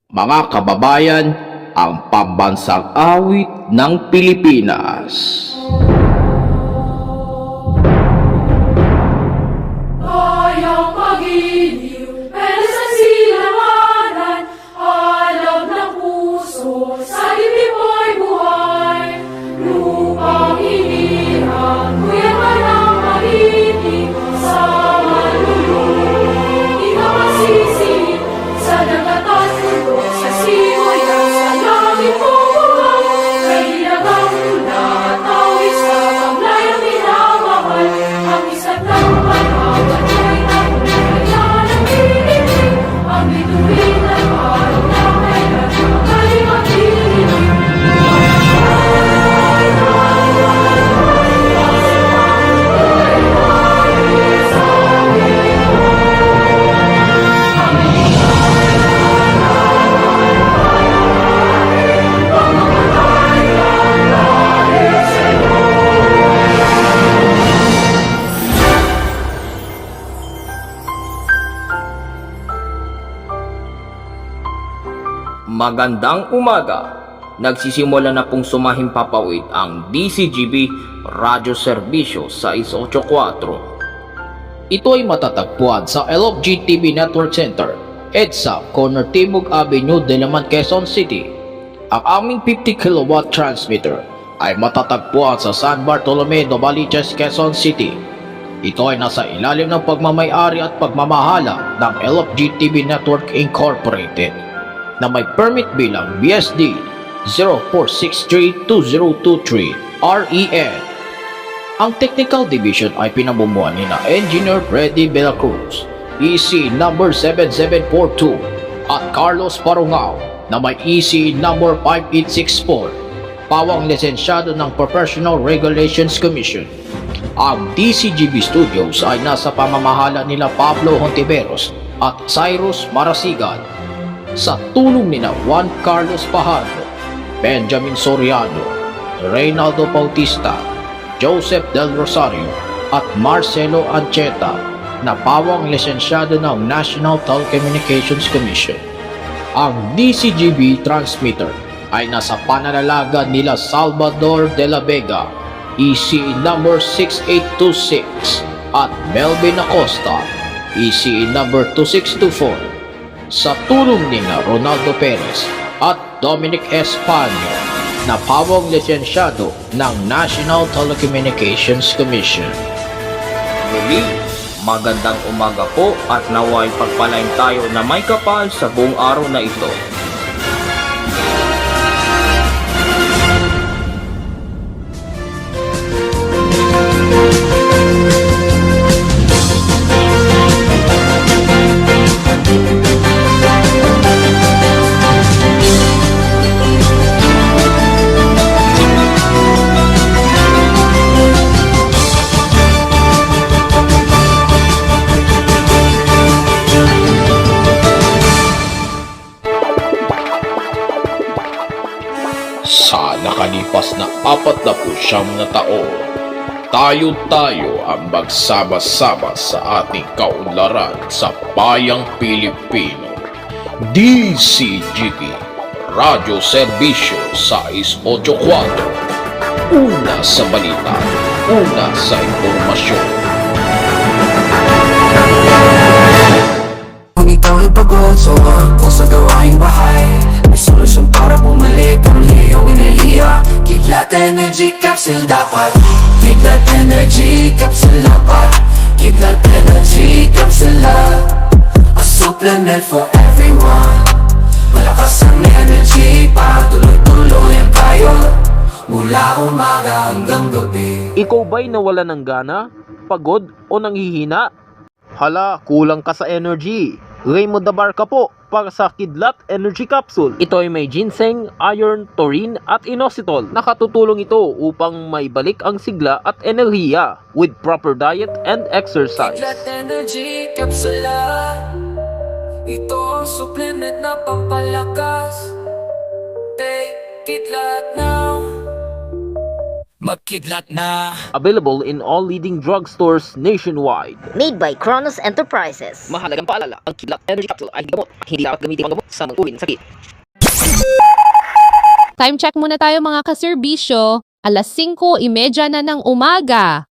Mga kababayan, ang pambansang awit ng Pilipinas. Kayang magiliw, pero sa silanganan, alam ng puso, sa dibdib ay buhay. Lupang hinirang, kuya ka ng mahilig, sa malulunod, di ka masisi, sa dagat at bundok, sa simoy at sa langit bumuhay. Kay hinagang tula at awit sa paglayang minamahal, ang isa't ng panawan ay nakukuyan ng dilim. Ang bituin at araw na kailan, magaling at dilim. Magandang umaga. Nagsisimula na pong sumahimpapawid ang DCGB Radyo Serbisyo 684. Ito ay matatagpuan sa LFG TV Network Center, EDSA, Corner Timog Avenue, Diliman, Quezon City. Ang aming 50 kW transmitter ay matatagpuan sa San Bartolome, Novaliches, Quezon City. Ito ay nasa ilalim ng pagmamay-ari at pagmamahala ng LFG TV Network Incorporated na may permit bilang BSD 04632023 REN. Ang Technical Division ay pinamumuhan ni na Engineer Freddy Belacruz, EC number 7742, at Carlos Parungao na may EC number 5864, pawang lisensyado ng Professional Regulations Commission. Ang DCGB Studios ay nasa pamamahala nila Pablo Hontiveros at Cyrus Marasigan, sa tulong nina Juan Carlos Fajardo, Benjamin Soriano, Reynaldo Bautista, Joseph Del Rosario at Marcelo Ancheta na pawang lisensyado ng National Telecommunications Commission. Ang DCGB transmitter ay nasa pananalaga nila Salvador de la Vega, EC number 6826, at Melvin Acosta, EC number 2624, sa tulong nina Ronaldo Perez at Dominic Espanyo na pawang lisensyado ng National Telecommunications Commission. Muli, magandang umaga po at naway pagpalain tayo na may kapal sa buong araw na ito. Sa nakalipas na 49 na taon, tayo ang magsama-sama sa ating kaunlaran sa bayang Pilipino. DCGB Radyo Serbisyo 684. Una sa balita, una sa impormasyon. Kung ikaw ay pagod, so kung sa gawaing bahay, may solusyon para bumalik ang liyong iniliya. Kidlat Energy Capsule dapat, Kidlat Energy Capsule dapat, Kidlat Energy Capsule, a supplement for everyone. Malakas ang energy para tuloy-tuloy ang kayo, mula umaga hanggang gabi. Ikaw ba'y nawala ng gana, pagod o nanghihina? Hala, kulang ka sa energy. Raymond Dabarca po para sa Kidlat Energy Capsule. Ito ay may ginseng, iron, taurine at inositol. Nakatutulong ito upang maibalik ang sigla at enerhiya with proper diet and exercise. Kidlat Energy Capsule, ito ang supplement na pampalakas. Take Kidlat now. magkidlat na. Available in all leading drugstores nationwide. Made by Kronos Enterprises. Mahalagang paalala, ang Kidlat Energy Capsule ay hindi gamot. Hindi dapat gamitin ang gamot sa mga uri ng sakit. Time check muna tayo mga kaserbisyo. Alas 5:30 na ng umaga.